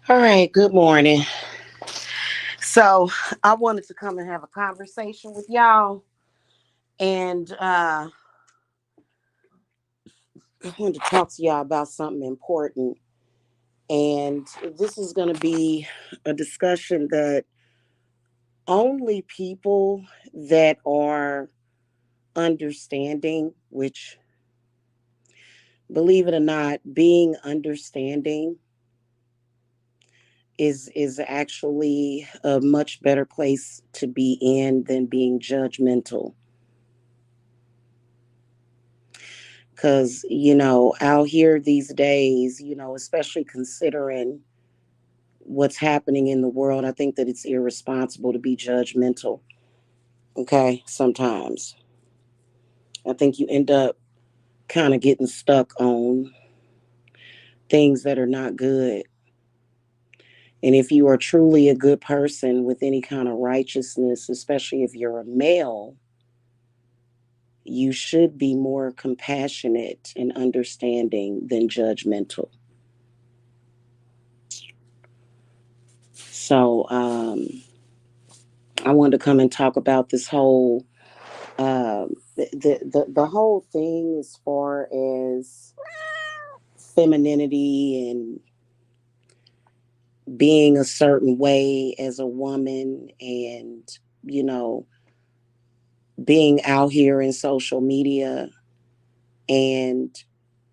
All right, good morning. So, I wanted to come and have a conversation with y'all, and I wanted to talk to y'all about something important. And this is going to be a discussion that only people that are understanding, which, believe it or not, being understanding is actually a much better place to be in than being judgmental. Because, out here these days, especially considering what's happening in the world, I think that it's irresponsible to be judgmental. Okay. Sometimes I think you end up kind of getting stuck on things that are not good. And if you are truly a good person with any kind of righteousness, especially if you're a male, you should be more compassionate and understanding than judgmental. So, I wanted to come and talk about this whole the whole thing as far as femininity and being a certain way as a woman, and you know being out here in social media, and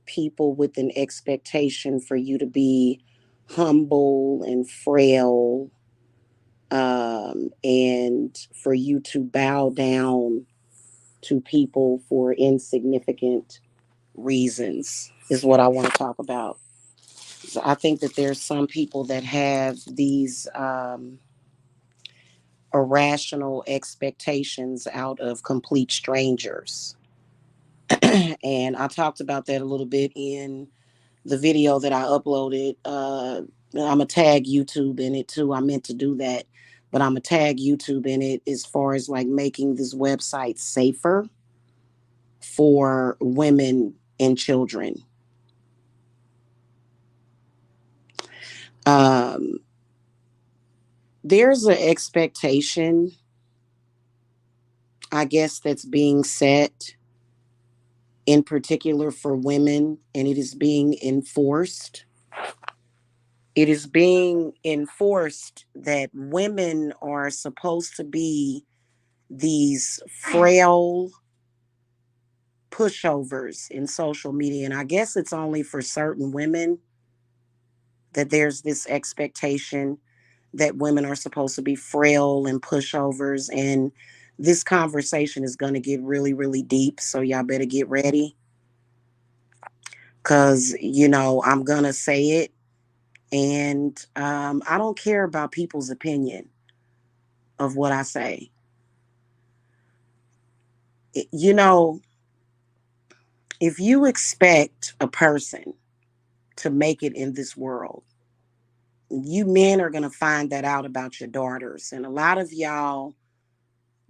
people with an expectation for you to be humble and frail, and for you to bow down to people for insignificant reasons is what I want to talk about. So I think that there's some people that have these irrational expectations out of complete strangers. And I talked about that a little bit in the video that I uploaded. I'm going to tag YouTube in it too. I meant to do that, but I'm going to tag YouTube in it as far as like making this website safer for women and children. Um, there's an expectation, I guess, that's being set in particular for women, and it is being enforced. It is being enforced that women are supposed to be these frail pushovers in social media. And I guess it's only for certain women that there's this expectation that women are supposed to be frail and pushovers. And this conversation is going to get really, really deep. So y'all better get ready because, I'm going to say it. And I don't care about people's opinion of what I say. You know, if you expect a person to make it in this world, you men are going to find that out about your daughters. And a lot of y'all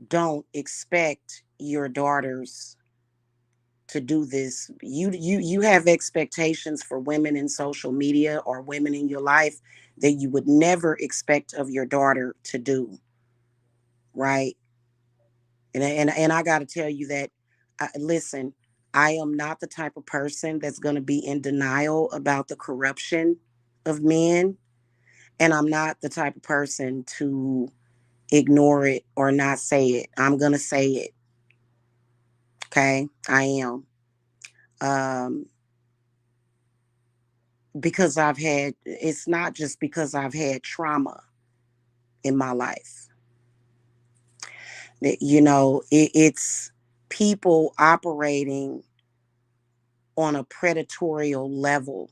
don't expect your daughters to do this. You have expectations for women in social media or women in your life that you would never expect of your daughter to do, right? And I got to tell you that, listen, I am not the type of person that's going to be in denial about the corruption of men, and I'm not the type of person to ignore it or not say it. I'm going to say it. Okay? I am. Um because it's not just because I've had trauma in my life. It's people operating on a predatorial level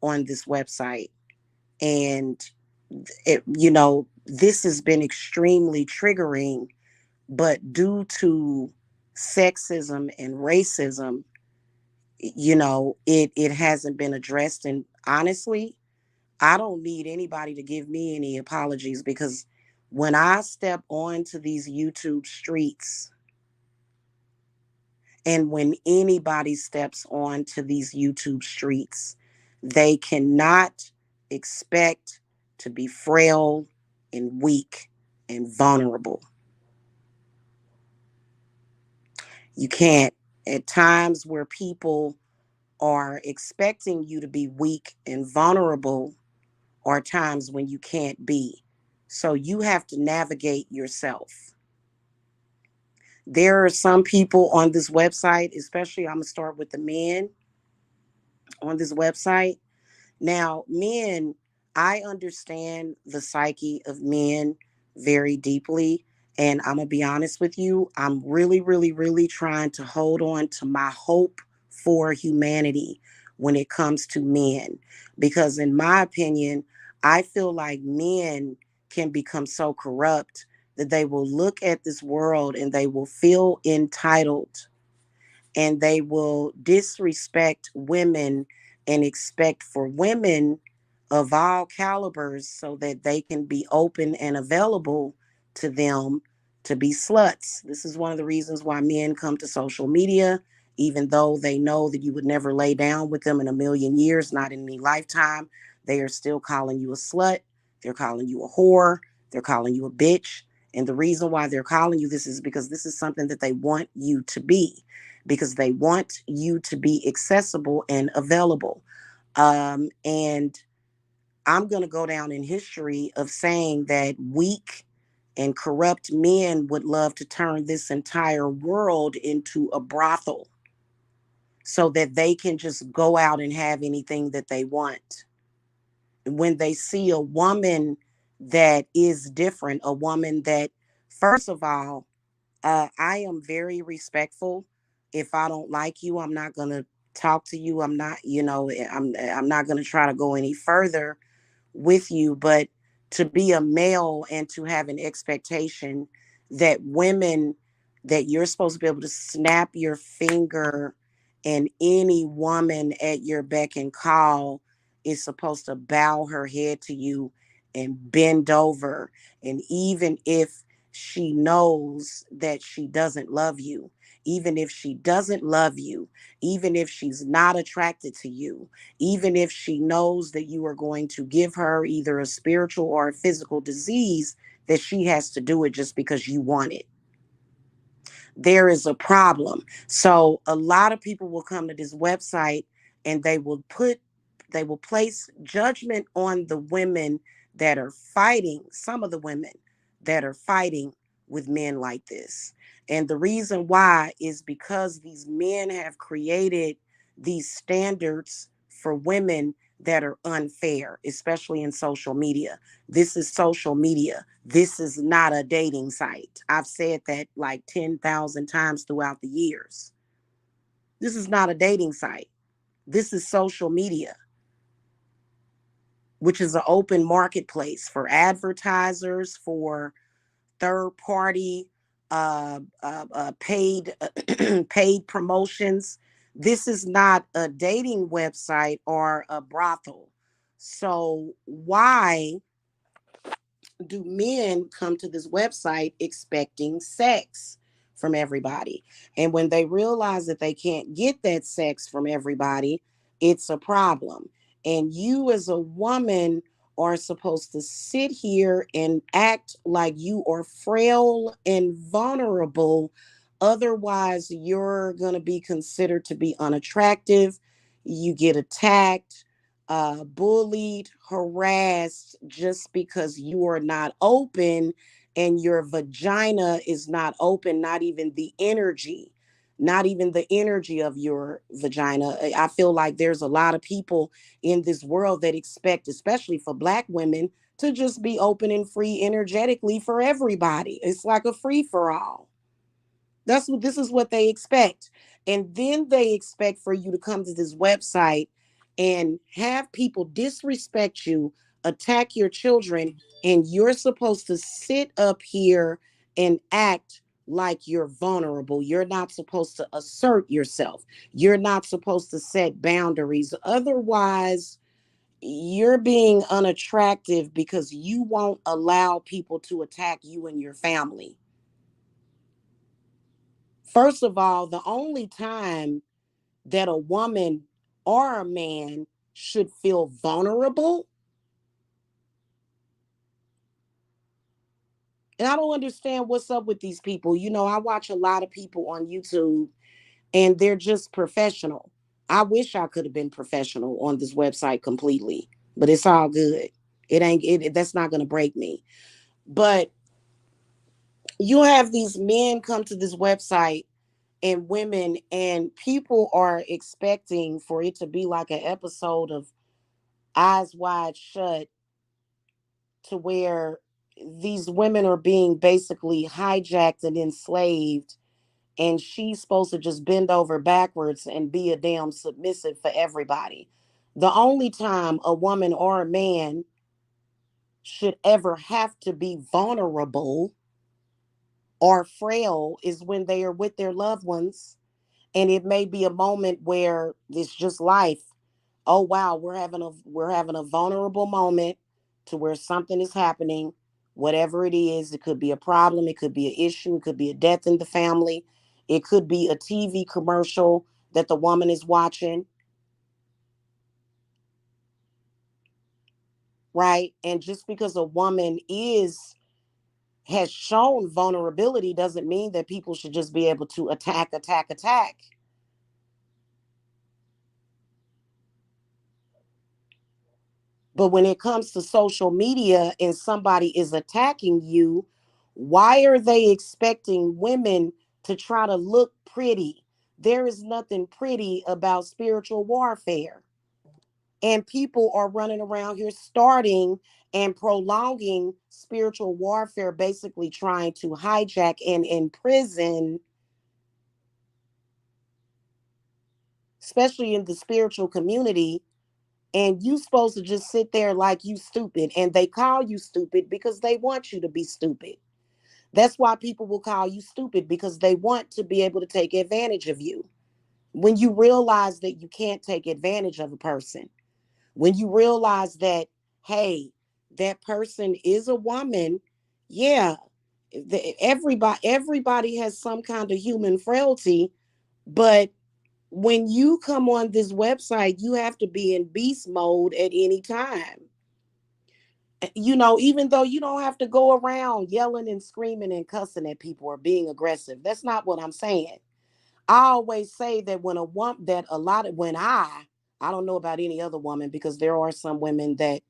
on this website. And, this has been extremely triggering, but due to sexism and racism, it hasn't been addressed. And honestly, I don't need anybody to give me any apologies because when I step onto these YouTube streets, and when anybody steps onto these YouTube streets, they cannot expect to be frail and weak and vulnerable. You can't. At times where people are expecting you to be weak and vulnerable are times when you can't be. So you have to navigate yourself. There are some people on this website, especially I'm going to start with the men on this website. Now, men, I understand the psyche of men very deeply. And I'm going to be honest with you, I'm really, really, really trying to hold on to my hope for humanity when it comes to men. Because, in my opinion, I feel like men can become so corrupt that they will look at this world and they will feel entitled and they will disrespect women and expect for women of all calibers so that they can be open and available to them to be sluts. This is one of the reasons why men come to social media, even though they know that you would never lay down with them in a million years, not in any lifetime. They are still calling you a slut. They're calling you a whore. They're calling you a bitch. And the reason why they're calling you this is because this is something that they want you to be, because they want you to be accessible and available. And I'm going to go down in history of saying that weak and corrupt men would love to turn this entire world into a brothel so that they can just go out and have anything that they want. When they see a woman that is different, a woman that, first of all, I am very respectful. If I don't like you, I'm not gonna talk to you. I'm not, I'm not gonna try to go any further with you. But to be a male and to have an expectation that women, that you're supposed to be able to snap your finger and any woman at your beck and call is supposed to bow her head to you and bend over. And even if she knows that she doesn't love you, even if she doesn't love you, even if she's not attracted to you, even if she knows that you are going to give her either a spiritual or a physical disease, that she has to do it just because you want it. There is a problem. So a lot of people will come to this website and they will place judgment on the women that are fighting, some of the women that are fighting with men like this. And the reason why is because these men have created these standards for women that are unfair, especially in social media. This is social media. This is not a dating site. I've said that like 10,000 times throughout the years. This is not a dating site. This is social media, which is an open marketplace for advertisers, for third party paid paid promotions. This is not a dating website or a brothel. So why do men come to this website expecting sex from everybody? And when they realize that they can't get that sex from everybody, it's a problem. And you, as a woman, are supposed to sit here and act like you are frail and vulnerable. Otherwise, you're going to be considered to be unattractive. You get attacked, bullied, harassed just because you are not open and your vagina is not open, not even the energy of your vagina. I feel like there's a lot of people in this world that expect, especially for Black women, to just be open and free energetically for everybody. It's like a free for all. This is what they expect. And then they expect for you to come to this website and have people disrespect you, attack your children, and you're supposed to sit up here and act like you're vulnerable. You're not supposed to assert yourself. You're not supposed to set boundaries. Otherwise, you're being unattractive because you won't allow people to attack you and your family. First of all, the only time that a woman or a man should feel vulnerable And I don't understand what's up with these people. I watch a lot of people on YouTube and they're just professional. I wish I could have been professional on this website completely, but it's all good. It ain't that's not going to break me. But you have these men come to this website and women, and people are expecting for it to be like an episode of Eyes Wide Shut, to where these women are being basically hijacked and enslaved, and she's supposed to just bend over backwards and be a damn submissive for everybody. The only time a woman or a man should ever have to be vulnerable or frail is when they are with their loved ones, and it may be a moment where it's just life. Oh wow, we're having a vulnerable moment to where something is happening, whatever it is. It could be a problem, it could be an issue, it could be a death in the family, it could be a TV commercial that the woman is watching, right? And just because a woman is has shown vulnerability doesn't mean that people should just be able to attack, attack, attack. But when it comes to social media and somebody is attacking you, why are they expecting women to try to look pretty? There is nothing pretty about spiritual warfare. And people are running around here starting and prolonging spiritual warfare, basically trying to hijack and imprison, especially in the spiritual community. And you supposed to just sit there like you stupid, and they call you stupid because they want you to be stupid. That's why people will call you stupid, because they want to be able to take advantage of you. When you realize that you can't take advantage of a person, when you realize that, hey, that person is a woman, yeah, everybody has some kind of human frailty, but when you come on this website, you have to be in beast mode at any time. Even though you don't have to go around yelling and screaming and cussing at people or being aggressive. That's not what I'm saying. I always say that when a woman, that a lot of, when I don't know about any other woman, because there are some women that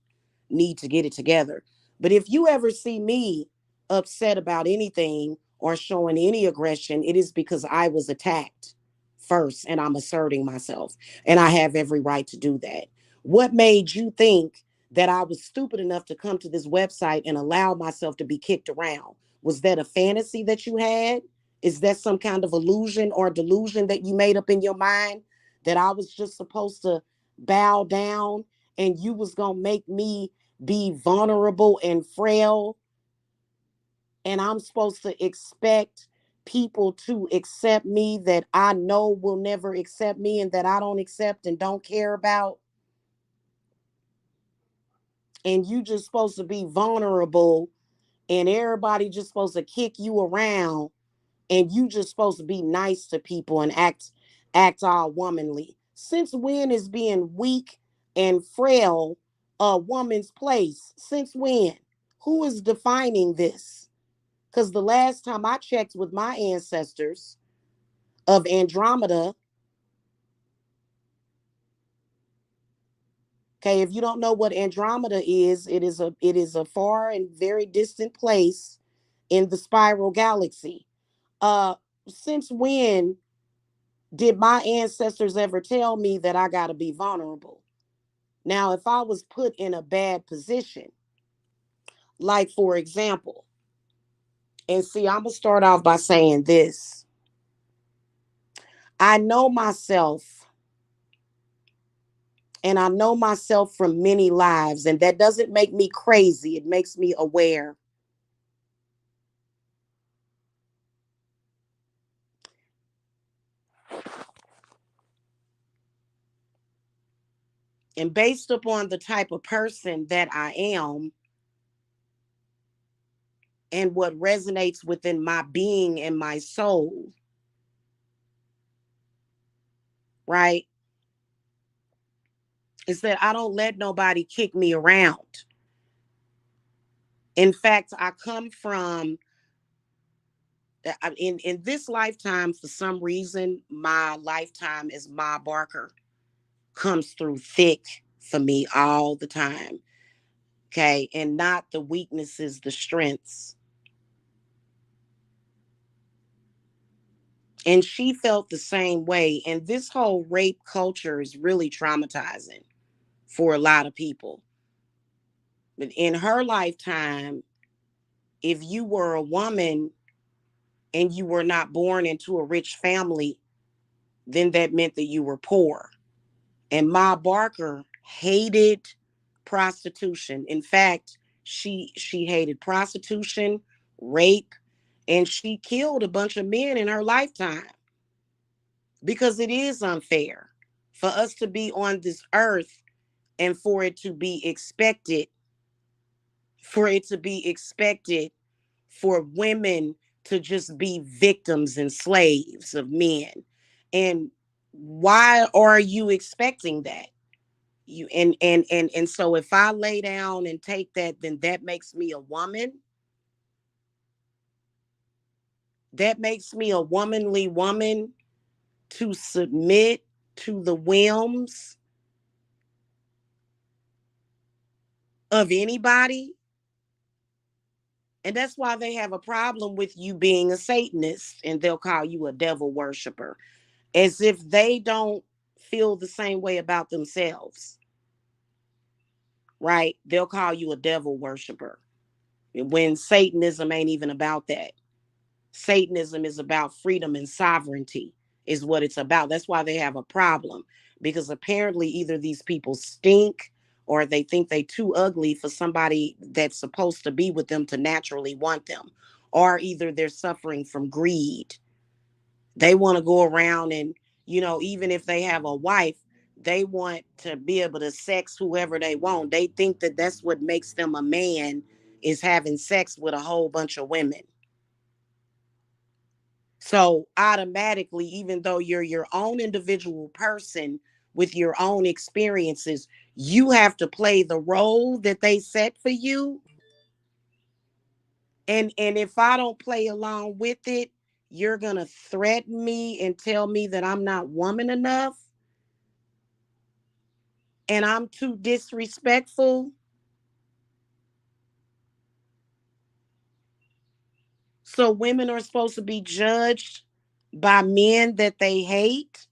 need to get it together. But if you ever see me upset about anything or showing any aggression, it is because I was attacked first and I'm asserting myself. And I have every right to do that. What made you think that I was stupid enough to come to this website and allow myself to be kicked around? Was that a fantasy that you had? Is that some kind of illusion or delusion that you made up in your mind, that I was just supposed to bow down and you was going to make me be vulnerable and frail, and I'm supposed to expect people to accept me that I know will never accept me and that I don't accept and don't care about, and you just supposed to be vulnerable and everybody just supposed to kick you around, and you just supposed to be nice to people and act all womanly. Since when is being weak and frail a woman's place? Since when? Who is defining this? Because the last time I checked with my ancestors of Andromeda, okay, if you don't know what Andromeda is, it is a far and very distant place in the spiral galaxy. Uh, since when did my ancestors ever tell me that I got to be vulnerable? Now, if I was put in a bad position, like for example, and see, I'm going to start off by saying this. I know myself, and I know myself from many lives, and that doesn't make me crazy. It makes me aware. And based upon the type of person that I am and what resonates within my being and my soul, right? Is that I don't let nobody kick me around. In fact, I come from In this lifetime, for some reason, my lifetime as Ma Barker comes through thick for me all the time. Okay. And not the weaknesses, the strengths. And she felt the same way. And this whole rape culture is really traumatizing for a lot of people. But in her lifetime, if you were a woman and you were not born into a rich family, then that meant that you were poor. And Ma Barker hated prostitution. In fact, she hated prostitution, rape, and she killed a bunch of men in her lifetime because it is unfair for us to be on this earth and for it to be expected for women to just be victims and slaves of men. And why are you expecting that? You and so if I lay down and take that, then that makes me a woman. That makes me a womanly woman to submit to the whims of anybody. And that's why they have a problem with you being a Satanist and they'll call you a devil worshiper, as if they don't feel the same way about themselves, right? They'll call you a devil worshiper when Satanism ain't even about that. Satanism is about freedom and sovereignty, is what it's about. That's why they have a problem, because apparently either these people stink or they think they too ugly for somebody that's supposed to be with them to naturally want them, or either they're suffering from greed. They want to go around and, even if they have a wife, they want to be able to sex whoever they want. They think that that's what makes them a man, is having sex with a whole bunch of women. So automatically, even though you're your own individual person with your own experiences, you have to play the role that they set for you. And if I don't play along with it, you're gonna threaten me and tell me that I'm not woman enough and I'm too disrespectful. So women are supposed to be judged by men that they hate.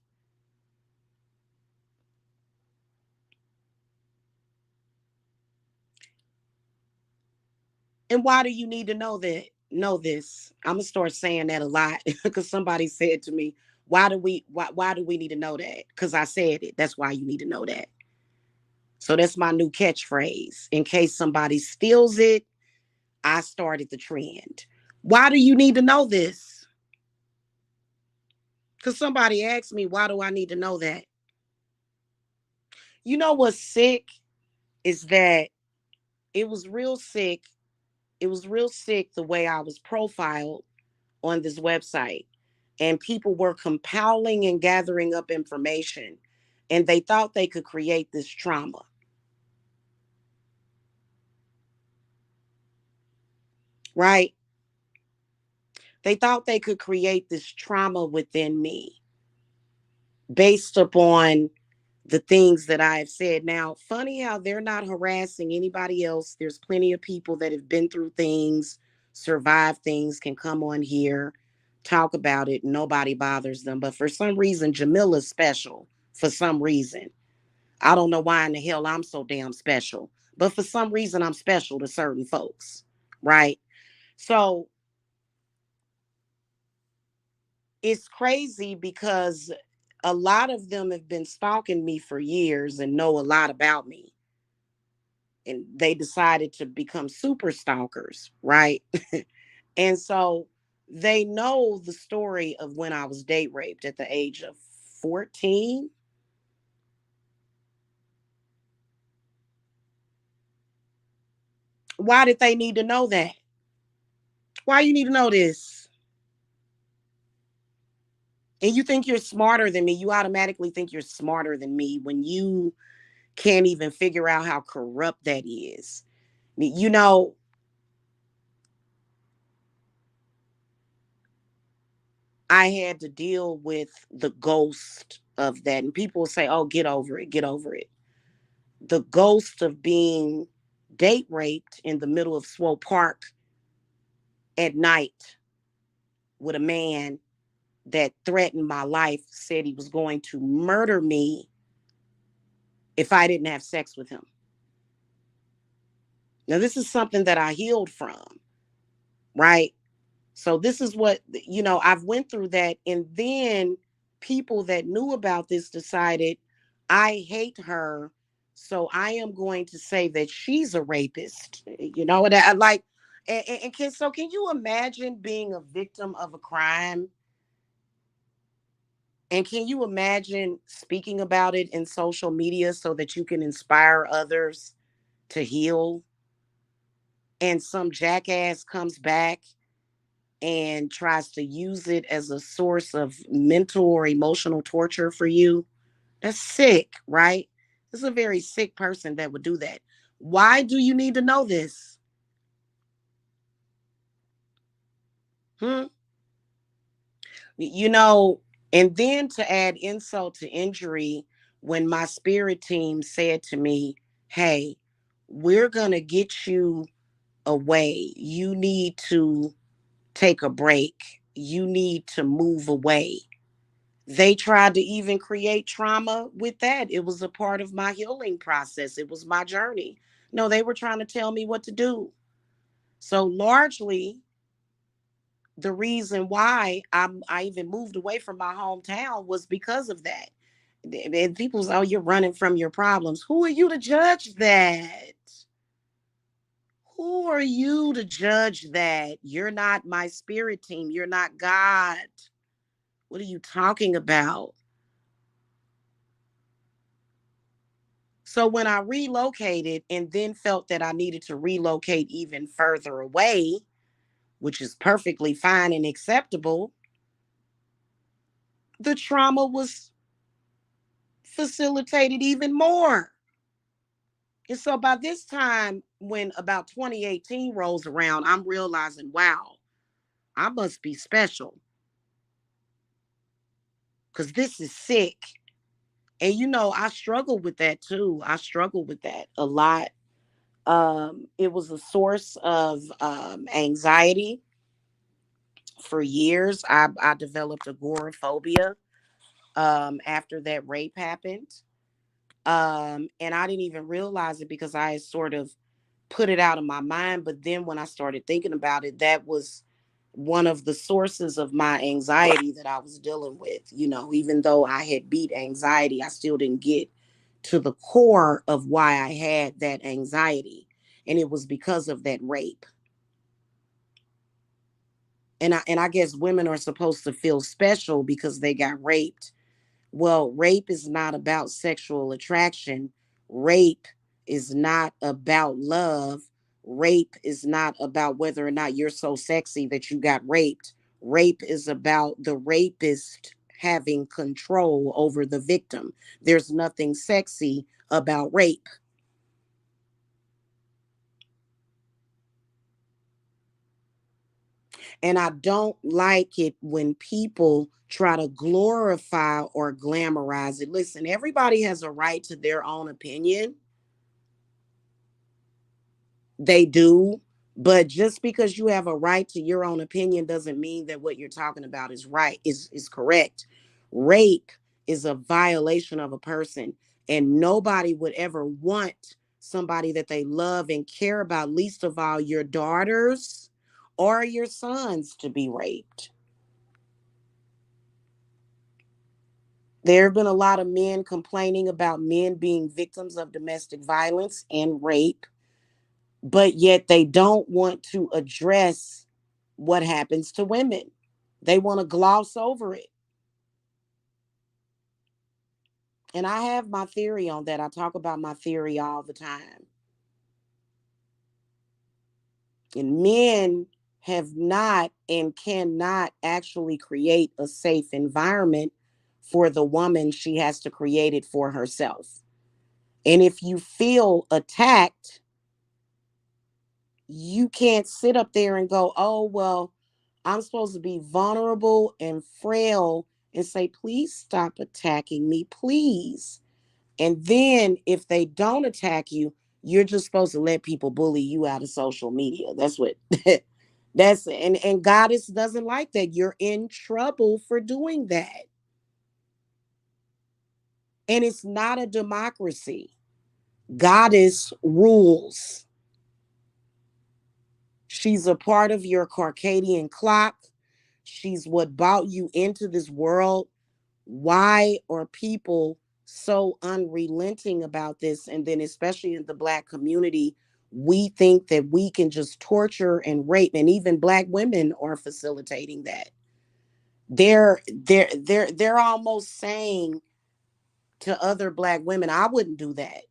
And why do you need to know this? I'm gonna start saying that a lot because somebody said to me, why do we need to know that? Because I said it. That's why you need to know that. So that's my new catchphrase. In case somebody steals it, I started the trend. Why do you need to know this? Because somebody asked me, why do I need to know that? You know what's sick is that it was real sick. It was real sick the way I was profiled on this website. And people were compiling and gathering up information. And they thought they could create this trauma, right? They thought they could create this trauma within me based upon the things that I have said. Now, funny how they're not harassing anybody else. There's plenty of people that have been through things, survived things, can come on here, talk about it. Nobody bothers them. But for some reason, Jamila's special for some reason. I don't know why in the hell I'm so damn special. But for some reason, I'm special to certain folks, right? So it's crazy because a lot of them have been stalking me for years and know a lot about me, and they decided to become super stalkers, right? And so they know the story of when I was date raped at the age of 14. Why did they need to know that? Why you need to know this? And you think you're smarter than me. You automatically think you're smarter than me when you can't even figure out how corrupt that is. You know, I had to deal with the ghost of that. And people will say, oh, get over it, get over it. The ghost of being date raped in the middle of Swope Park at night with a man that threatened my life, said he was going to murder me if I didn't have sex with him. Now, this is something that I healed from, right? So this is what, I've went through that. And then people that knew about this decided I hate her. So I am going to say that she's a rapist. And I like, can you imagine being a victim of a crime? And can you imagine speaking about it in social media so that you can inspire others to heal? And some jackass comes back and tries to use it as a source of mental or emotional torture for you. That's sick, right? This is a very sick person that would do that. Why do you need to know this? Hmm? You know, and then to add insult to injury, when my spirit team said to me, hey, we're going to get you away. You need to take a break. You need to move away. They tried to even create trauma with that. It was a part of my healing process. It was my journey. No, they were trying to tell me what to do. So largely the reason why I even moved away from my hometown was because of that. And people say, oh, you're running from your problems. Who are you to judge that? Who are you to judge that? You're not my spirit team. You're not God. What are you talking about? So when I relocated and then felt that I needed to relocate even further away, which is perfectly fine and acceptable, the trauma was facilitated even more. And so by this time, when about 2018 rolls around, I'm realizing, wow, I must be special because this is sick. And I struggle with that too. I struggle with that a lot. It was a source of anxiety for years. I developed agoraphobia after that rape happened. And I didn't even realize it because I had sort of put it out of my mind. But then when I started thinking about it, that was one of the sources of my anxiety that I was dealing with. Even though I had beat anxiety, I still didn't get to the core of why I had that anxiety. And it was because of that rape. And I guess women are supposed to feel special because they got raped. Well, rape is not about sexual attraction. Rape is not about love. Rape is not about whether or not you're so sexy that you got raped. Rape is about the rapist having control over the victim. There's nothing sexy about rape. And I don't like it when people try to glorify or glamorize it. Listen, everybody has a right to their own opinion. They do. But just because you have a right to your own opinion doesn't mean that what you're talking about is right, is correct. Rape is a violation of a person, and nobody would ever want somebody that they love and care about, least of all your daughters or your sons, to be raped. There have been a lot of men complaining about men being victims of domestic violence and rape, but yet they don't want to address what happens to women. They want to gloss over it. And I have my theory on that. I talk about my theory all the time. And men have not and cannot actually create a safe environment for the woman. She has to create it for herself. And if you feel attacked, you can't sit up there and go, oh, well, I'm supposed to be vulnerable and frail and say, please stop attacking me, please. And then if they don't attack you, you're just supposed to let people bully you out of social media. That's what that's and Goddess doesn't like that. You're in trouble for doing that. And it's not a democracy. Goddess rules. She's a part of your Circadian clock. She's what brought you into this world. Why are people so unrelenting about this? And then, especially in the Black community, we think that we can just torture and rape, and even Black women are facilitating that. They're almost saying to other Black women, I wouldn't do that.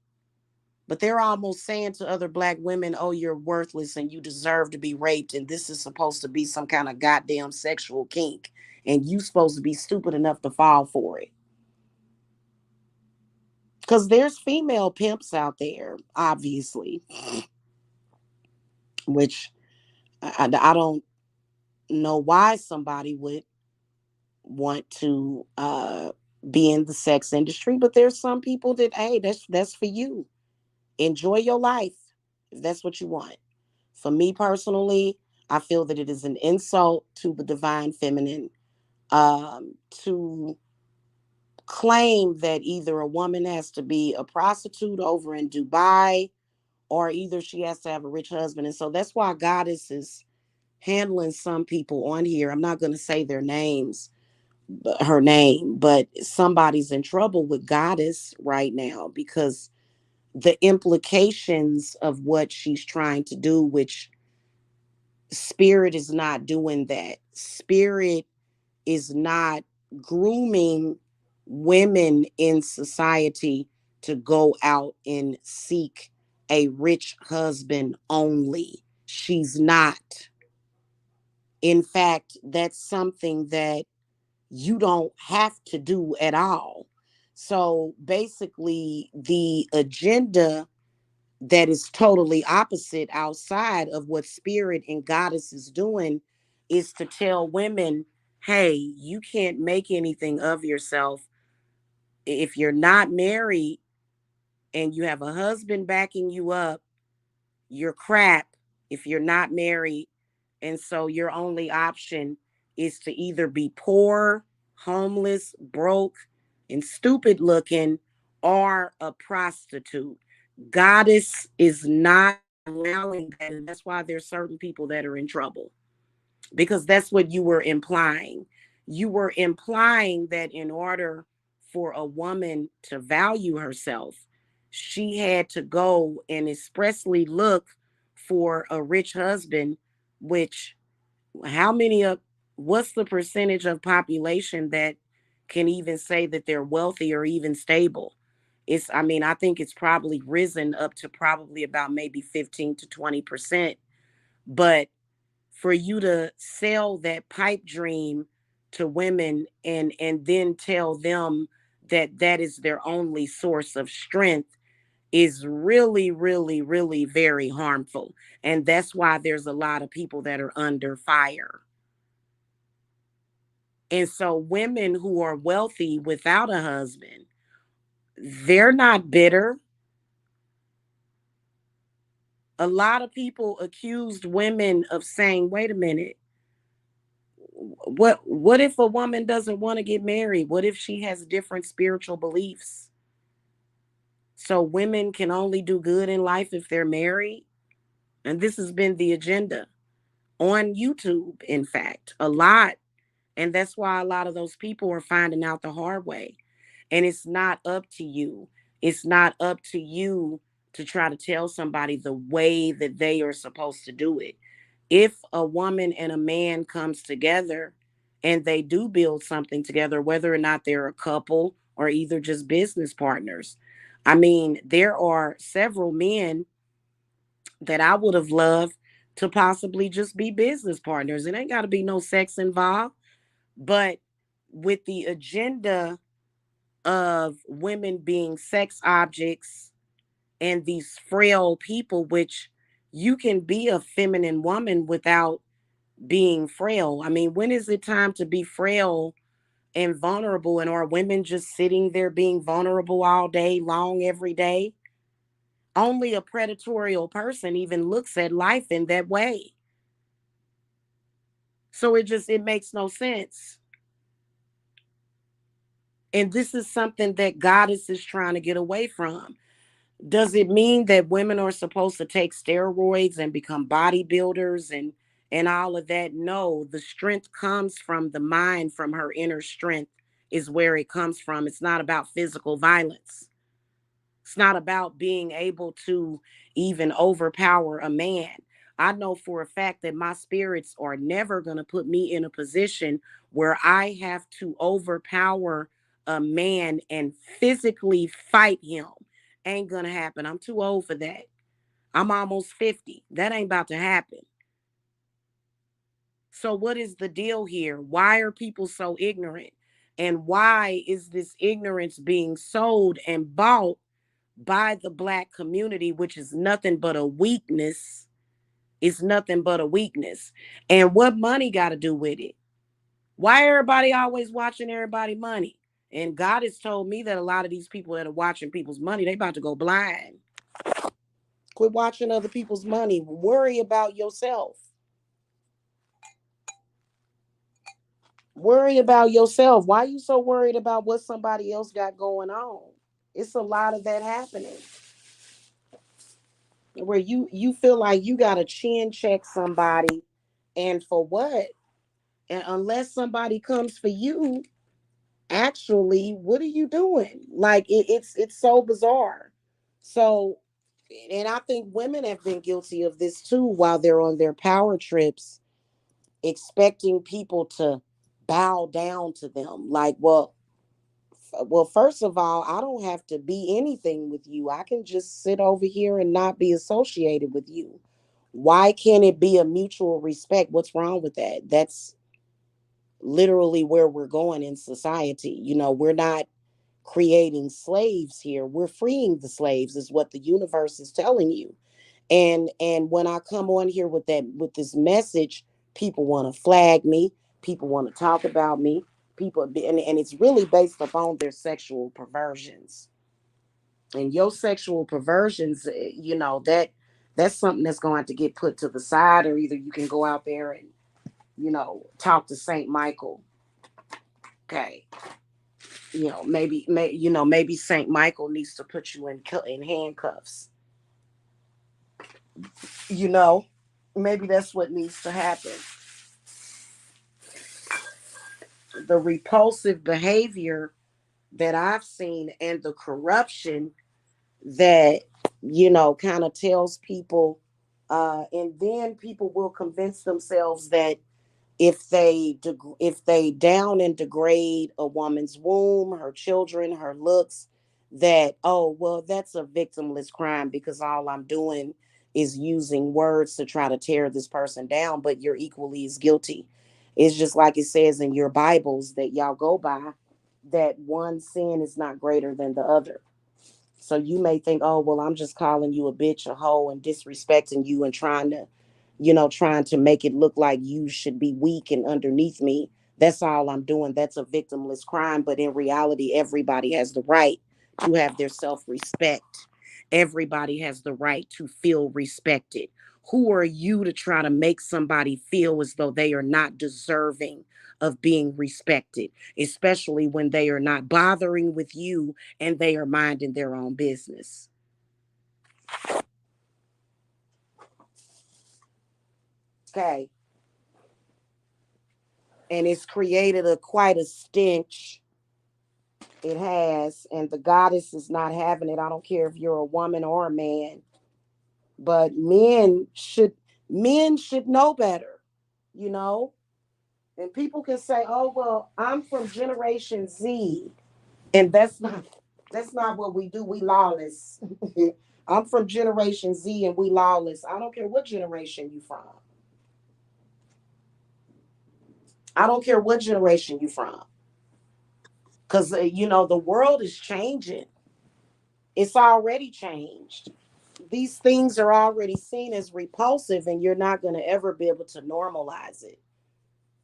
But they're almost saying to other Black women, oh, you're worthless and you deserve to be raped. And this is supposed to be some kind of goddamn sexual kink. And you supposed to be stupid enough to fall for it. Because there's female pimps out there, obviously, which I don't know why somebody would want to be in the sex industry. But there's some people that, hey, that's for you. Enjoy your life if that's what you want. For me personally, I feel that it is an insult to the divine feminine to claim that either a woman has to be a prostitute over in Dubai or either she has to have a rich husband. And so that's why Goddess is handling some people on here. I'm not going to say their names, her name, but somebody's in trouble with Goddess right now because the implications of what she's trying to do, which Spirit is not doing that. Spirit is not grooming women in society to go out and seek a rich husband only. She's not. In fact, that's something that you don't have to do at all. So basically, the agenda that is totally opposite outside of what Spirit and Goddess is doing is to tell women, hey, you can't make anything of yourself. If you're not married and you have a husband backing you up, you're crap if you're not married. And so your only option is to either be poor, homeless, broke, and stupid looking, or a prostitute. Goddess is not allowing that. And that's why there's certain people that are in trouble because that's what you were implying. You were implying that in order for a woman to value herself, she had to go and expressly look for a rich husband, which how many of what's the percentage of population that can even say that they're wealthy or even stable? It's I mean, I think it's probably risen up to probably about maybe 15 to 20%. But for you to sell that pipe dream to women and then tell them that that is their only source of strength is really really very harmful, and that's why there's a lot of people that are under fire. And so women who are wealthy without a husband, they're not bitter. A lot of people accused women of saying, wait a minute, what if a woman doesn't want to get married? What if she has different spiritual beliefs? So women can only do good in life if they're married. And this has been the agenda on YouTube, in fact, a lot. And that's why a lot of those people are finding out the hard way. And it's not up to you. It's not up to you to try to tell somebody the way that they are supposed to do it. If a woman and a man comes together and they do build something together, whether or not they're a couple or either just business partners. I mean, there are several men that I would have loved to possibly just be business partners. It ain't got to be no sex involved, but with the agenda of women being sex objects and these frail people, which you can be a feminine woman without being frail. I mean, when is it time to be frail and vulnerable? And are women just sitting there being vulnerable all day long, every day? Only a predatory person even looks at life in that way. So it makes no sense. And this is something that Goddess is trying to get away from. Does it mean that women are supposed to take steroids and become bodybuilders and all of that? No, the strength comes from the mind, from her inner strength is where it comes from. It's not about physical violence. It's not about being able to even overpower a man. I know for a fact that my spirits are never going to put me in a position where I have to overpower a man and physically fight him. Ain't going to happen. I'm too old for that. I'm almost 50. That ain't about to happen. So, what is the deal here? Why are people so ignorant? And why is this ignorance being sold and bought by the black community, which is nothing but a weakness? Is nothing but a weakness. And what money got to do with it? Why everybody always watching everybody money? And God has told me that a lot of these people that are watching people's money, they about to go blind. Quit watching other people's money. Worry about yourself. Worry about yourself. Why are you so worried about what somebody else got going on? It's a lot of that happening where you feel like you got to chin check somebody, and for what? And unless somebody comes for you, actually, what are you doing? Like it's so bizarre. So, and I think women have been guilty of this too while they're on their power trips, expecting people to bow down to them. Like, well, first of all, I don't have to be anything with you. I can just sit over here and not be associated with you. Why can't it be a mutual respect? What's wrong with that? That's literally where we're going in society. We're not creating slaves here. We're freeing the slaves, is what the universe is telling you. And when I come on here with this message, people want to flag me, people want to talk about me, people, and it's really based upon their sexual perversions. And your sexual perversions, that's something that's going to get put to the side, or either you can go out there and talk to Saint Michael. Okay, maybe Saint Michael needs to put you in handcuffs. you know Maybe that's what needs to happen. The repulsive behavior that I've seen and the corruption that kind of tells people, and then people will convince themselves that if they down and degrade a woman's womb, her children, her looks, that, oh well, that's a victimless crime because all I'm doing is using words to try to tear this person down, but you're equally as guilty. It's just like it says in your Bibles that y'all go by, that one sin is not greater than the other. So you may think, oh, well, I'm just calling you a bitch, a hoe, and disrespecting you and trying to make it look like you should be weak and underneath me. That's all I'm doing. That's a victimless crime. But in reality, everybody has the right to have their self respect. Everybody has the right to feel respected. Who are you to try to make somebody feel as though they are not deserving of being respected, especially when they are not bothering with you and they are minding their own business? Okay. And it's created quite a stench. It has, and the goddess is not having it. I don't care if you're a woman or a man, but men should know better, you know. And people can say, "Oh well, I'm from Generation Z," and that's not what we do. We lawless. I'm from Generation Z, and we lawless. I don't care what generation you from. I don't care what generation you from, because the world is changing. It's already changed. These things are already seen as repulsive, and you're not going to ever be able to normalize it,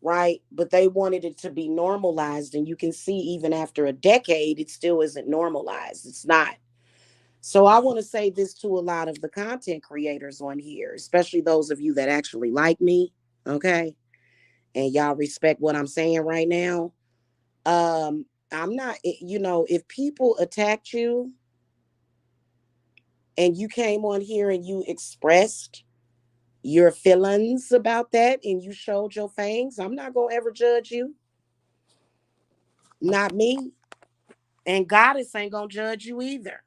right? But they wanted it to be normalized, and you can see even after a decade, it still isn't normalized. It's not. So I want to say this to a lot of the content creators on here, especially those of you that actually like me, okay? And y'all respect what I'm saying right now. I'm not, if people attacked you and you came on here and you expressed your feelings about that and you showed your fangs, I'm not going to ever judge you. Not me. And Goddess ain't going to judge you either.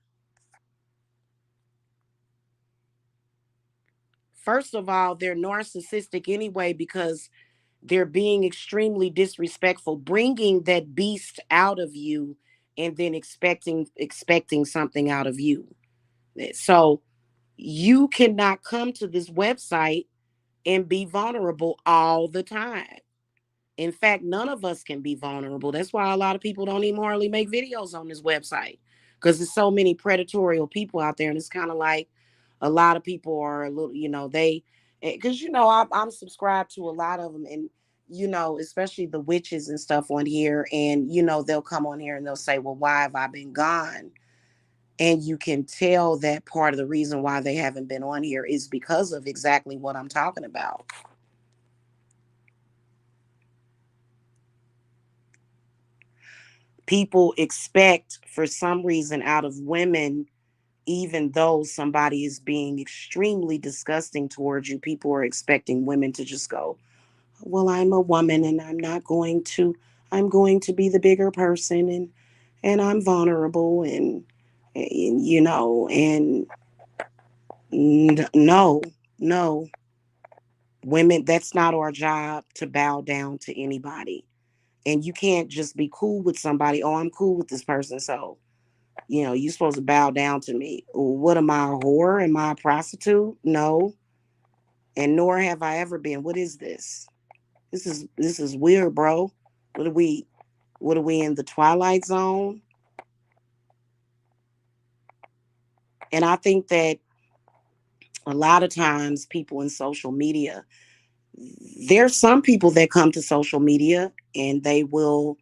First of all, they're narcissistic anyway because they're being extremely disrespectful, bringing that beast out of you and then expecting something out of you. So you cannot come to this website and be vulnerable all the time. In fact, none of us can be vulnerable. That's why a lot of people don't even hardly make videos on this website because there's so many predatorial people out there. And it's kind of like a lot of people are a little, they, because, I'm subscribed to a lot of them. And, especially the witches and stuff on here. And, they'll come on here and they'll say, well, why have I been gone? And you can tell that part of the reason why they haven't been on here is because of exactly what I'm talking about. People expect for some reason out of women, even though somebody is being extremely disgusting towards you, people are expecting women to just go, well, I'm a woman and I'm going to be the bigger person, and I'm vulnerable, and no, no, women, that's not our job to bow down to anybody. And you can't just be cool with somebody. Oh, I'm cool with this person, so you're supposed to bow down to me. What am I, a whore? Am I a prostitute? No. And nor have I ever been. What is this? This is weird, bro. What are we in the twilight zone? And I think that a lot of times people in social media, there's some people that come to social media and they will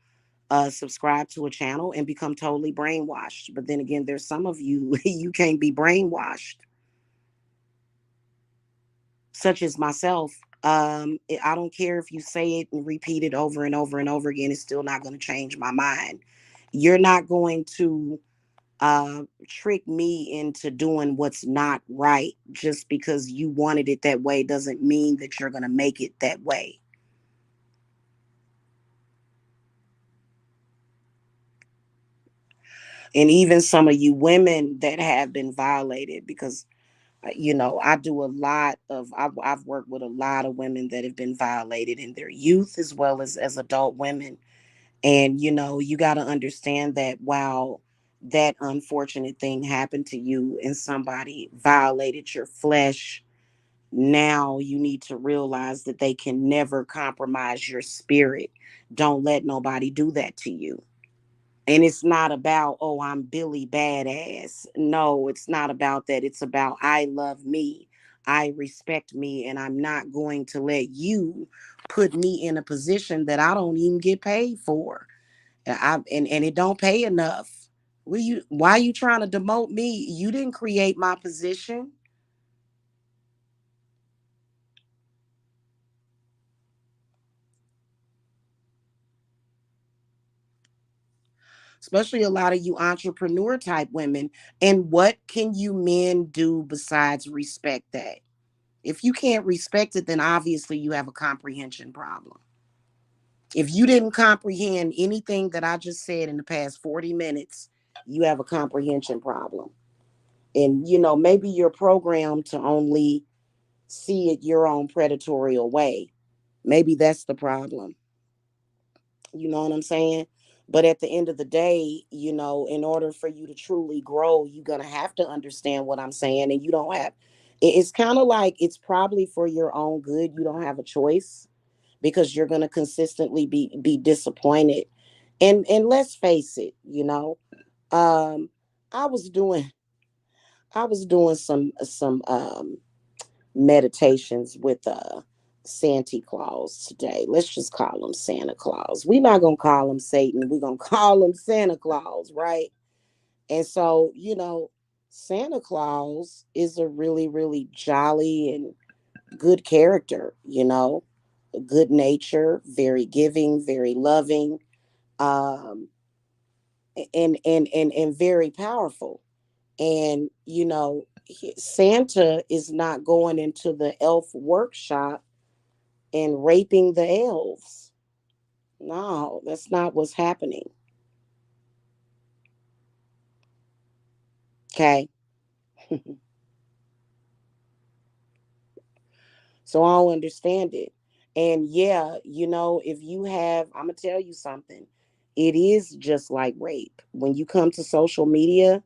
subscribe to a channel and become totally brainwashed. But then again, there's some of you, you can't be brainwashed, such as myself. I don't care if you say it and repeat it over and over and over again, it's still not going to change my mind. You're not going to trick me into doing what's not right. Just because you wanted it that way doesn't mean that you're going to make it that way. And even some of you women that have been violated, because I do a lot of, I've worked with a lot of women that have been violated in their youth as well as adult women. And you got to understand that while that unfortunate thing happened to you and somebody violated your flesh, now you need to realize that they can never compromise your spirit. Don't let nobody do that to you. And it's not about, oh, I'm Billy Badass. No, it's not about that. It's about, I love me. I respect me. And I'm not going to let you put me in a position that I don't even get paid for. And it don't pay enough. Why are you trying to demote me? You didn't create my position. Especially a lot of you entrepreneur type women. And what can you men do besides respect that? If you can't respect it, then obviously you have a comprehension problem. If you didn't comprehend anything that I just said in the past 40 minutes, you have a comprehension problem. And, maybe you're programmed to only see it your own predatory way. Maybe that's the problem. You know what I'm saying? But at the end of the day, in order for you to truly grow, you're going to have to understand what I'm saying. And you don't have, it's kind of like it's probably for your own good. You don't have a choice because you're going to consistently be disappointed. And let's face it, um, I was doing I was doing some meditations with Santa Claus today. Let's just call him Santa Claus. We're not gonna call him Satan. We're gonna call him Santa Claus, right? And so, Santa Claus is a really, really jolly and good character, good nature, very giving, very loving, um, and very powerful. And Santa is not going into the elf workshop and raping the elves. No, that's not what's happening. Okay. So I don't understand it. And yeah, if you have, I'm going to tell you something. It is just like rape. When you come to social media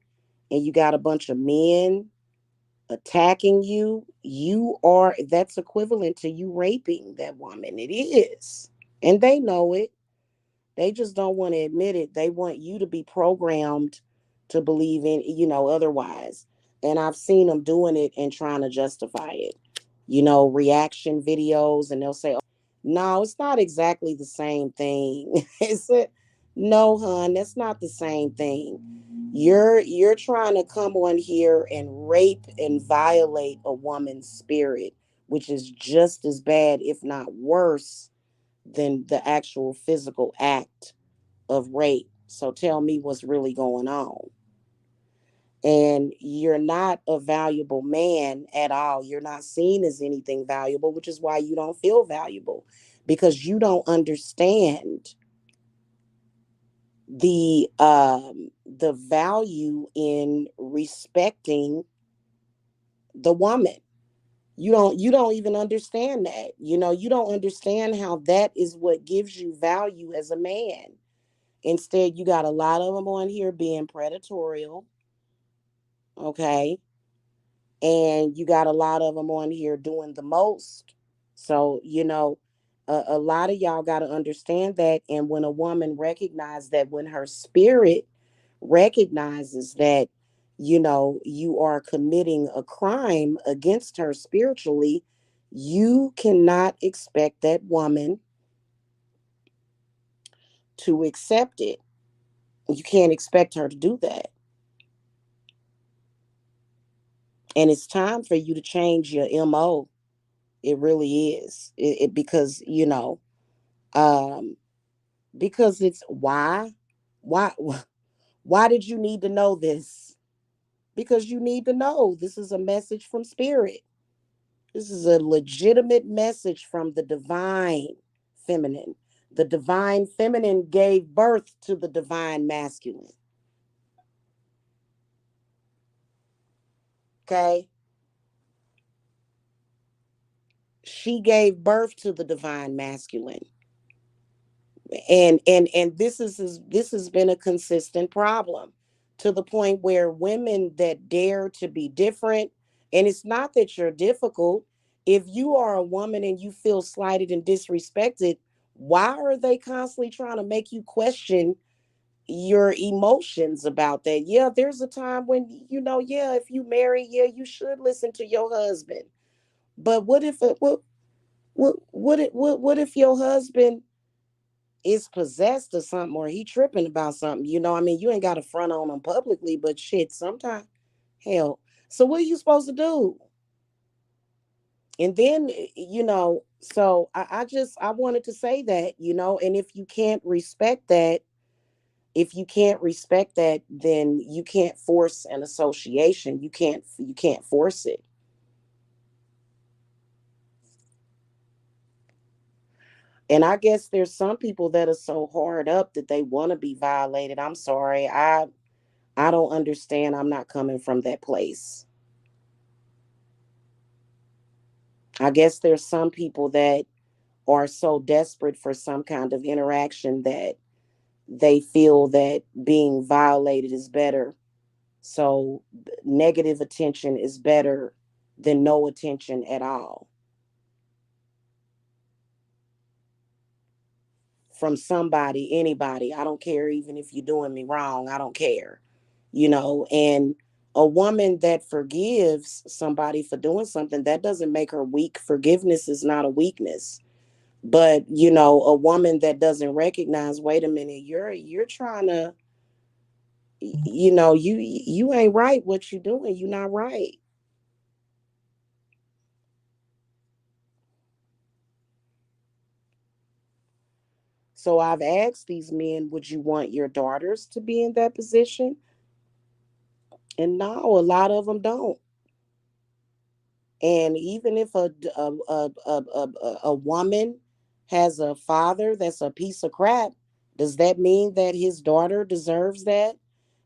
and you got a bunch of men attacking you, that's equivalent to you raping that woman. It is. And they know it. They just don't want to admit it. They want you to be programmed to believe in, otherwise. And I've seen them doing it and trying to justify it. Reaction videos, and they'll say, "No, it's not exactly the same thing." It's a, no, hun, that's not the same thing. You're trying to come on here and rape and violate a woman's spirit, which is just as bad, if not worse, than the actual physical act of rape. So tell me what's really going on. And you're not a valuable man at all. You're not seen as anything valuable, which is why you don't feel valuable, because you don't understand the value in respecting the woman. You don't even understand that. You don't understand how that is what gives you value as a man. Instead, you got a lot of them on here being predatory, okay? And you got a lot of them on here doing the most. So, a lot of y'all got to understand that. And when a woman recognizes that, when her spirit recognizes that, you are committing a crime against her spiritually, you cannot expect that woman to accept it. You can't expect her to do that. And it's time for you to change your MO. It really is. Because, um, because it's why, why did you need to know this? Because you need to know this is a message from spirit. This is a legitimate message from the divine feminine. The divine feminine gave birth to the divine masculine. Okay. She gave birth to the divine masculine. And this has been a consistent problem, to the point where women that dare to be different, and it's not that you're difficult. If you are a woman and you feel slighted and disrespected, why are they constantly trying to make you question your emotions about that? Yeah, there's a time when, yeah, if you marry, yeah, you should listen to your husband. But what if your husband is possessed or something, or he tripping about something? I mean, you ain't got to front on him publicly, but shit, sometimes, hell. So what are you supposed to do? And then, so I wanted to say that, and if you can't respect that, then you can't force an association. You can't force it. And I guess there's some people that are so hard up that they want to be violated. I'm sorry. I don't understand. I'm not coming from that place. I guess there's some people that are so desperate for some kind of interaction that they feel that being violated is better. So negative attention is better than no attention at all from somebody, anybody. I don't care, even if you're doing me wrong. I don't care. And A woman that forgives somebody for doing something, that doesn't make her weak. Forgiveness is not a weakness. But, a woman that doesn't recognize, wait a minute, you're trying to, you ain't right what you doing. You're not right. So I've asked these men, would you want your daughters to be in that position? And no, a lot of them don't. And even if a woman has a father that's a piece of crap, does that mean that his daughter deserves that?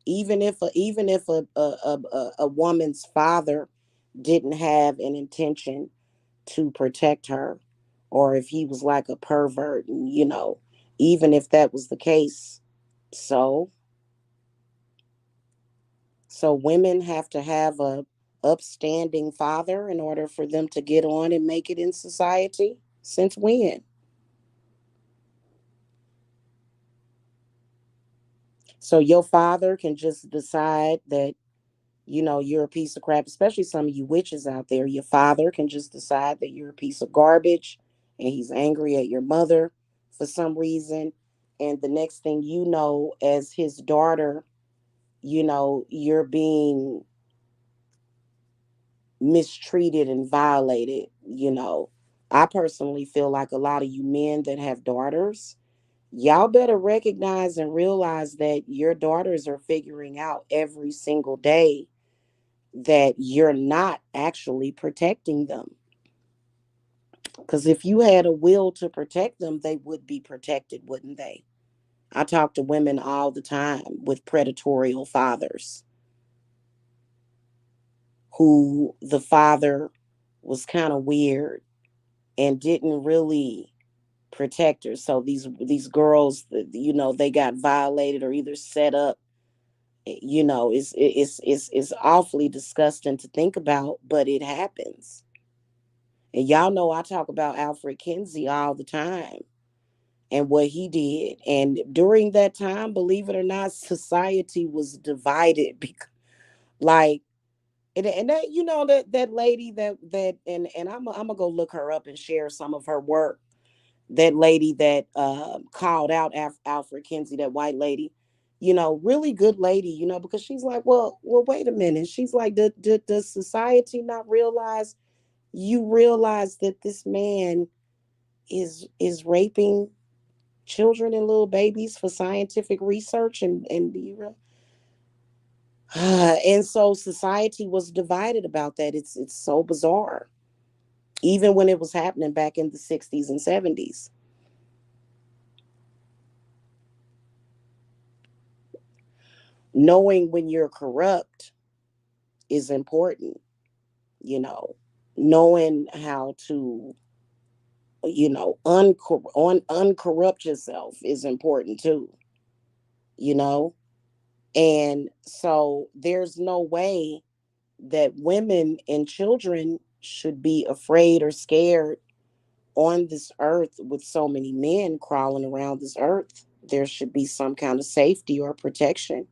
Even if a woman's father didn't have an intention to protect her, or if he was like a pervert, and even if that was the case, so women have to have a upstanding father in order for them to get on and make it in society. Since when? So your father can just decide that you're a piece of crap, especially some of you witches out there. Your father can just decide that you're a piece of garbage, and he's angry at your mother for some reason. And the next thing you know, as his daughter, you're being mistreated and violated. I personally feel like a lot of you men that have daughters, y'all better recognize and realize that your daughters are figuring out every single day that you're not actually protecting them. Because if you had a will to protect them, they would be protected, wouldn't they? I talk to women all the time with predatorial fathers who the father was kind of weird and didn't really protect her. So these girls, they got violated or either set up. It's awfully disgusting to think about, but it happens. And y'all know I talk about Alfred Kinsey all the time and what he did. And during that time, believe it or not, society was divided because, like, and that that lady and I'm gonna go look her up and share some of her work. That lady that called out Alfred Kinsey, that white lady, really good lady, because she's like, well, wait a minute. She's like, does society not realize? You realize that this man is raping children and little babies for scientific research, and and so society was divided about that. It's so bizarre. Even when it was happening back in the 60s and 70s. Knowing when you're corrupt is important, you know. Knowing how to, uncorrupt yourself is important too, you know. And so there's no way that women and children should be afraid or scared on this earth with so many men crawling around this earth. There should be some kind of safety or protection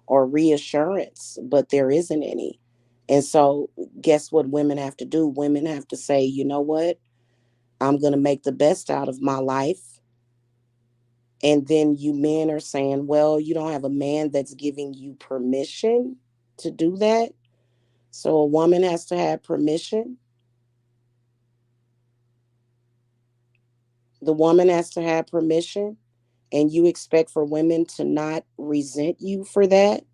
or reassurance, but there isn't any. And so, guess what women have to do? Women have to say, you know what? I'm going to make the best out of my life. And then you men are saying, well, you don't have a man that's giving you permission to do that. So a woman has to have permission. The woman has to have permission. And you expect for women to not resent you for that.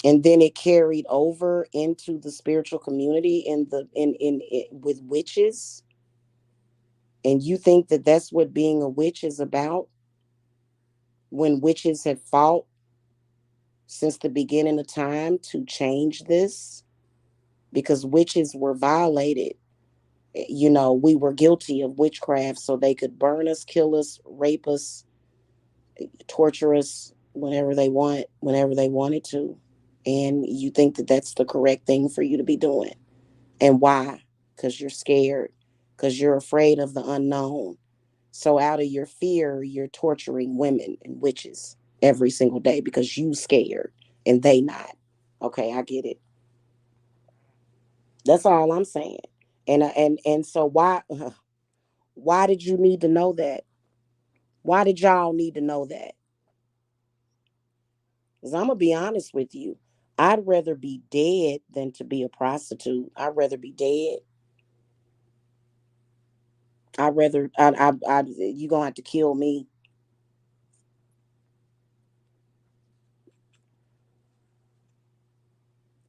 And then it carried over into the spiritual community in with witches. And you think that that's what being a witch is about, when witches have fought since the beginning of time to change this, because witches were violated. We were guilty of witchcraft, so they could burn us, kill us, rape us, torture us whenever they wanted to. And you think that that's the correct thing for you to be doing. And why? Because you're scared, because you're afraid of the unknown. So out of your fear, you're torturing women and witches every single day because you scared and they not. Okay, I get it. That's all I'm saying. And so why did you need to know that? Why did y'all need to know that? Because I'm gonna be honest with you. I'd rather be dead than to be a prostitute. I'd rather be dead. I'd rather you gonna have to kill me.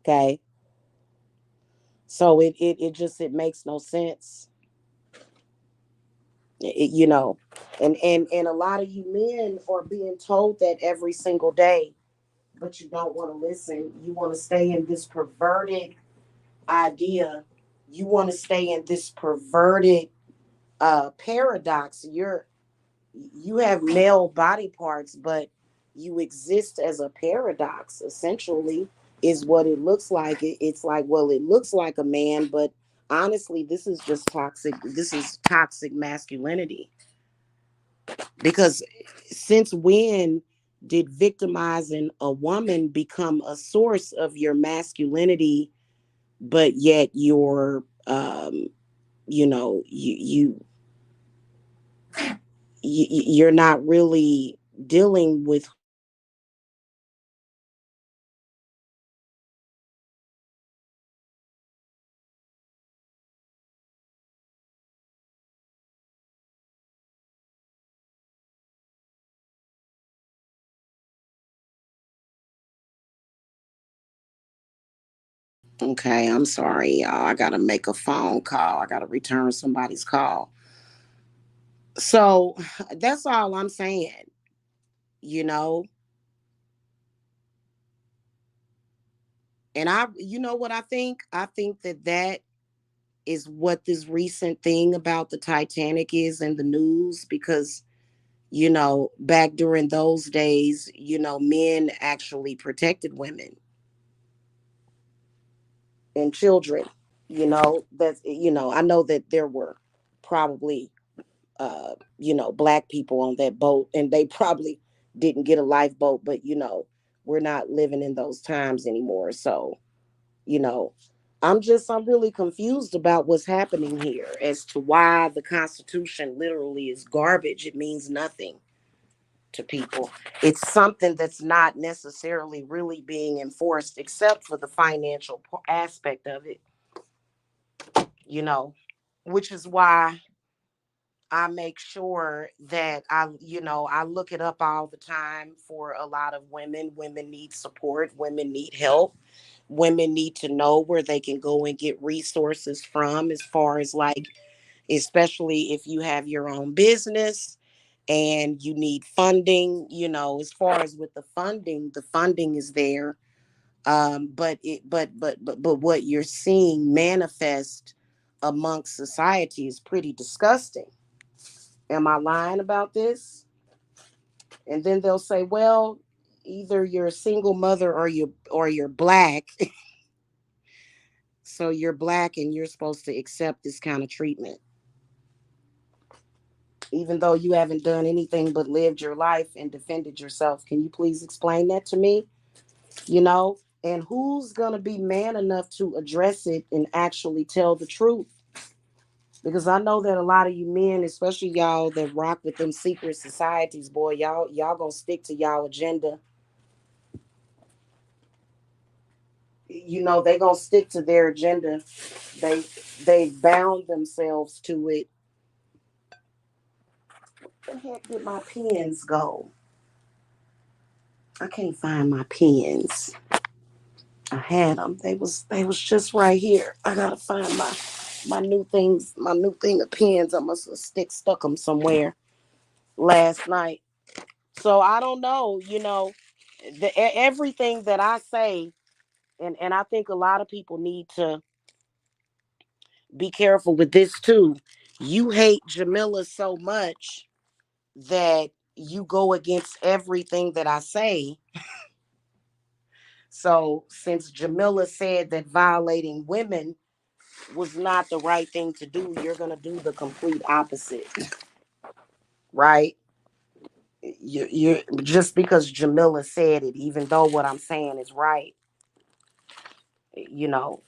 Okay. So it makes no sense. You know, and a lot of you men are being told that every single day, but you don't want to listen. You want to stay in this perverted idea. You want to stay in this perverted paradox. You have male body parts, but you exist as a paradox. Essentially, is what it looks like. It's like, well, it looks like a man, but honestly, this is just toxic. This is toxic masculinity. Because since when did victimizing a woman become a source of your masculinity, but yet you know, you're not really dealing with. Okay, I'm sorry, y'all. I gotta make a phone call. I gotta return somebody's call. So that's all I'm saying. You know, and you know what I think? I think that is what this recent thing about the Titanic is in the news, because back during those days, men actually protected women and children. I know that there were probably black people on that boat, and they probably didn't get a lifeboat, but we're not living in those times anymore. So, you know, I'm really confused about what's happening here as to why the Constitution literally is garbage. It means nothing to people. It's something that's not necessarily really being enforced, except for the financial aspect of it, you know, which is why I make sure that I look it up all the time for a lot of women. Women need support, women need help. Women need to know where they can go and get resources from, as far as like, especially if you have your own business and you need funding, as far as with the funding is there. But what you're seeing manifest amongst society is pretty disgusting. Am I lying about this? And then they'll say, well, either you're a single mother or you're black. So you're black and you're supposed to accept this kind of treatment, even though you haven't done anything but lived your life and defended yourself. Can you please explain that to me? You know, and who's going to be man enough to address it and actually tell the truth? Because I know that a lot of you men, especially y'all that rock with them secret societies, boy, y'all gonna stick to y'all agenda. They gonna stick to their agenda. they they bound themselves to it. Where the heck did my pens go? I can't find my pens. I had them. They was just right here. I gotta find my new thing of pens. I must have stuck them somewhere last night. So I don't know. Everything that I say, and I think a lot of people need to be careful with this too. You hate Jamila so much that you go against everything that I say. So since Jamila said that violating women was not the right thing to do, you're going to do the complete opposite, right? You just because Jamila said it, even though what I'm saying is right.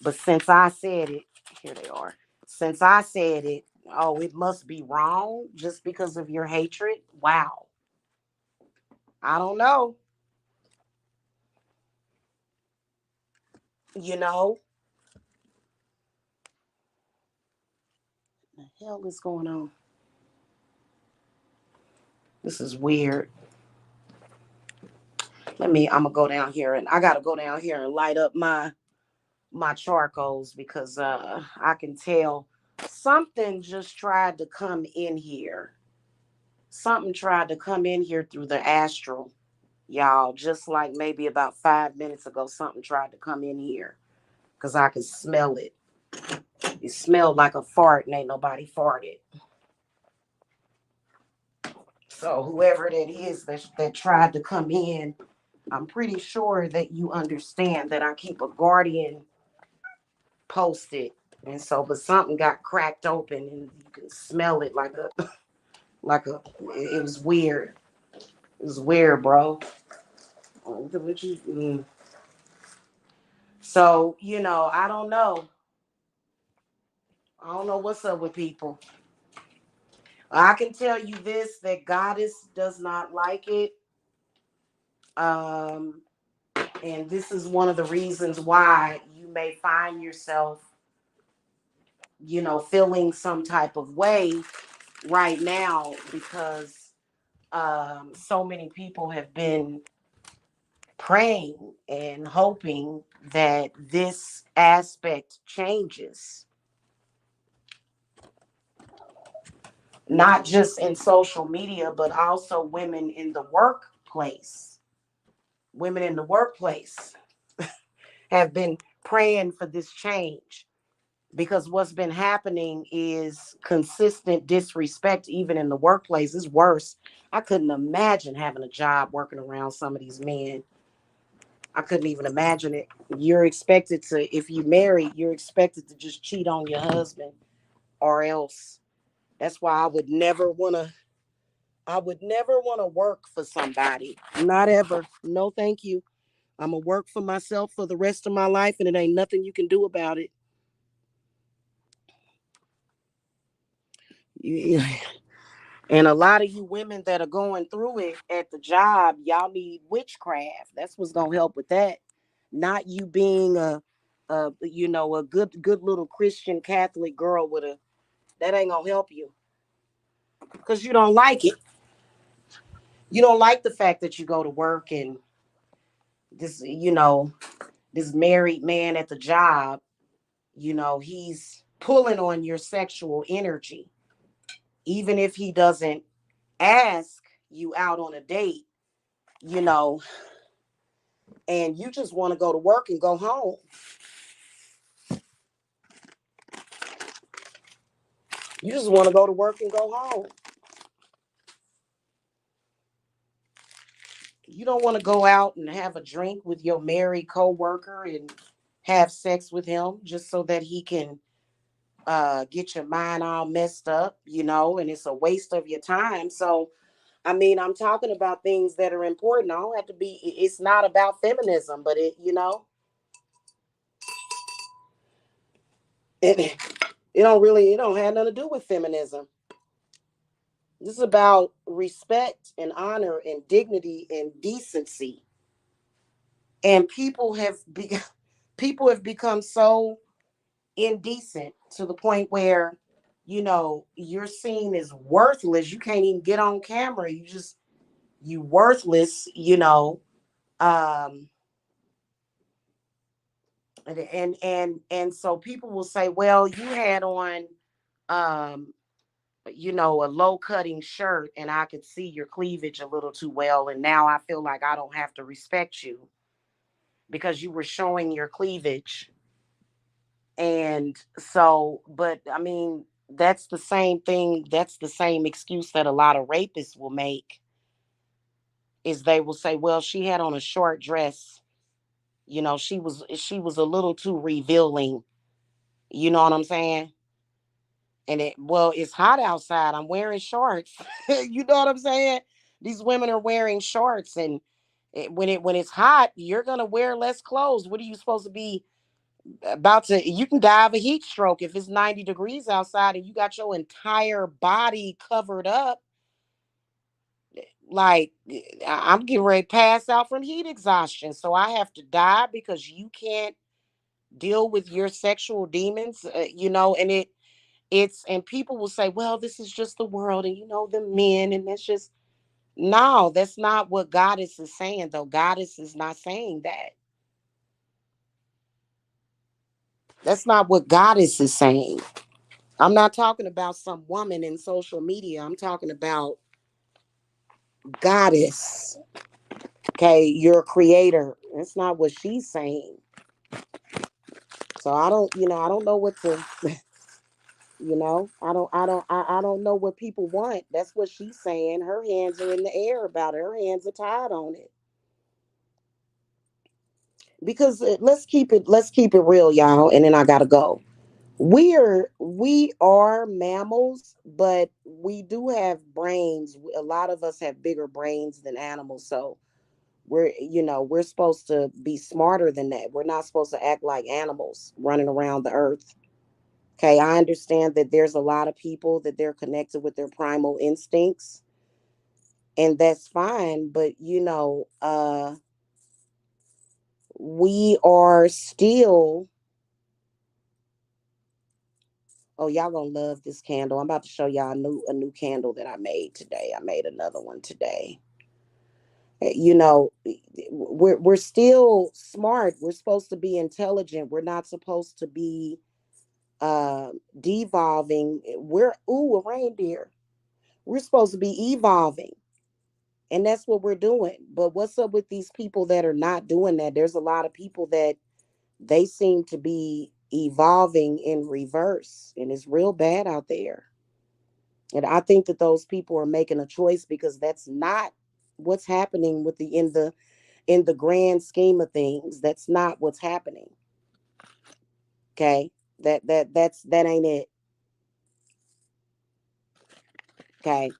But since I said it, here they are. Since I said it, oh, it must be wrong just because of your hatred. Wow. I don't know. You know, what the hell is going on? This is weird. I'm gonna go down here and I gotta go down here and light up my charcoals because I can tell something just tried to come in here. Something tried to come in here through the astral, y'all. Just like maybe about 5 minutes ago, something tried to come in here because I could smell it. It smelled like a fart, and ain't nobody farted. So whoever that is that tried to come in, I'm pretty sure that you understand that I keep a guardian posted. And so, but something got cracked open, and you can smell it like a, like a. It was weird. It was weird, bro. So I don't know. I don't know what's up with people. I can tell you this: that Goddess does not like it. Um, and this is one of the reasons why you may find yourself, feeling some type of way right now because so many people have been praying and hoping that this aspect changes, not just in social media, but also women in the workplace. Women in the workplace have been praying for this change because what's been happening is consistent disrespect, even in the workplace, is worse. I couldn't imagine having a job working around some of these men. I couldn't even imagine it. You're expected to, if you marry, you're expected to just cheat on your husband or else. That's why I would never want to work for somebody. Not ever. No, thank you. I'm going to work for myself for the rest of my life and it ain't nothing you can do about it. And a lot of you women that are going through it at the job, y'all need witchcraft. That's what's going to help with that. Not you being a good little Christian Catholic girl with a that ain't going to help you because you don't like it. You don't like the fact that you go to work and this married man at the job, he's pulling on your sexual energy. Even if he doesn't ask you out on a date, you know, and you just want to go to work and go home. You just want to go to work and go home. You don't want to go out and have a drink with your married coworker and have sex with him just so that he can get your mind all messed up, and it's a waste of your time. So, I mean, I'm talking about things that are important. I don't have to be, it's not about feminism, but it, it don't have nothing to do with feminism. This is about respect and honor and dignity and decency. And people have become so indecent to the point where you're seen as worthless. You can't even get on camera. You worthless. Um, and so people will say, well, you had on um a low cutting shirt and I could see your cleavage a little too well, and now I feel like I don't have to respect you because you were showing your cleavage. And so, but I mean, that's the same thing, that's the same excuse that a lot of rapists will make, is they will say, well, she had on a short dress, she was a little too revealing, you know what I'm saying? And it's hot outside, I'm wearing shorts. You know what I'm saying? These women are wearing shorts, and when it's hot, you're gonna wear less clothes. What are you supposed to be? About to, you can die of a heat stroke if it's 90 degrees outside and you got your entire body covered up. Like, I'm getting ready to pass out from heat exhaustion. So I have to die because you can't deal with your sexual demons, and and people will say, well, this is just the world and the men, and that's just, no, that's not what Goddess is saying, though. Goddess is not saying that. That's not what Goddess is saying. I'm not talking about some woman in social media. I'm talking about Goddess. Okay, your creator. That's not what she's saying. So I don't know what to, I don't know what people want. That's what she's saying. Her hands are in the air about it. Her hands are tied on it. Because let's keep it real, y'all, and then I gotta go. We are mammals, but we do have brains. A lot of us have bigger brains than animals, so we're supposed to be smarter than that. We're not supposed to act like animals running around the earth. Okay, I understand that there's a lot of people that they're connected with their primal instincts, and that's fine, but we are still. Oh, y'all gonna love this candle. I'm about to show y'all a new candle that I made today. I made another one today. We're still smart. We're supposed to be intelligent. We're not supposed to be devolving. A reindeer. We're supposed to be evolving. And that's what we're doing. But what's up with these people that are not doing that? There's a lot of people that they seem to be evolving in reverse, and it's real bad out there. And I think that those people are making a choice because that's not what's happening with the in the grand scheme of things. That's not what's happening. Okay? That ain't it. Okay.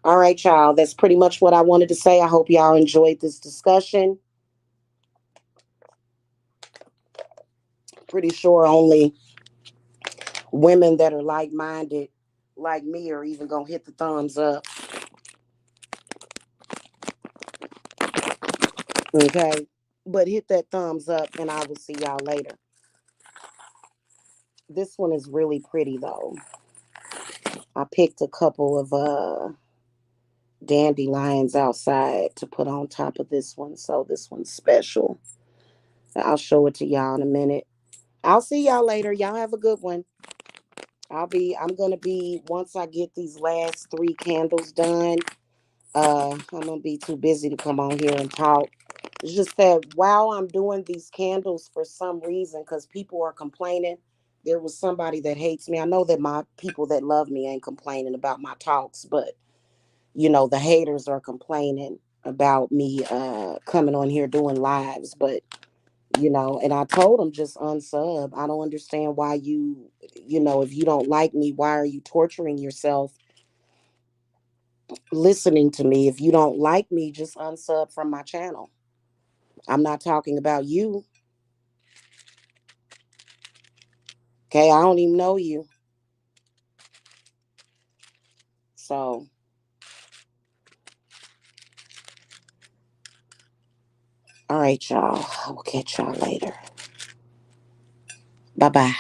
All right, y'all. That's pretty much what I wanted to say. I hope y'all enjoyed this discussion. Pretty sure only women that are like-minded like me are even gonna hit the thumbs up. Okay? But hit that thumbs up and I will see y'all later. This one is really pretty though. I picked a couple of dandelions outside to put on top of this one. So this one's special. I'll show it to y'all in a minute. I'll see y'all later. Y'all have a good one. I'm gonna be, once I get these last three candles done, I'm gonna be too busy to come on here and talk. It's just that while I'm doing these candles, for some reason, because people are complaining, there was somebody that hates me. I know that my people that love me ain't complaining about my talks, but the haters are complaining about me coming on here doing lives. But and I told them, just unsub. I don't understand why if you don't like me, why are you torturing yourself listening to me? If you don't like me, just unsub from my channel. I'm not talking about you. Okay, I don't even know you. So, all right, y'all. I will catch y'all later. Bye bye.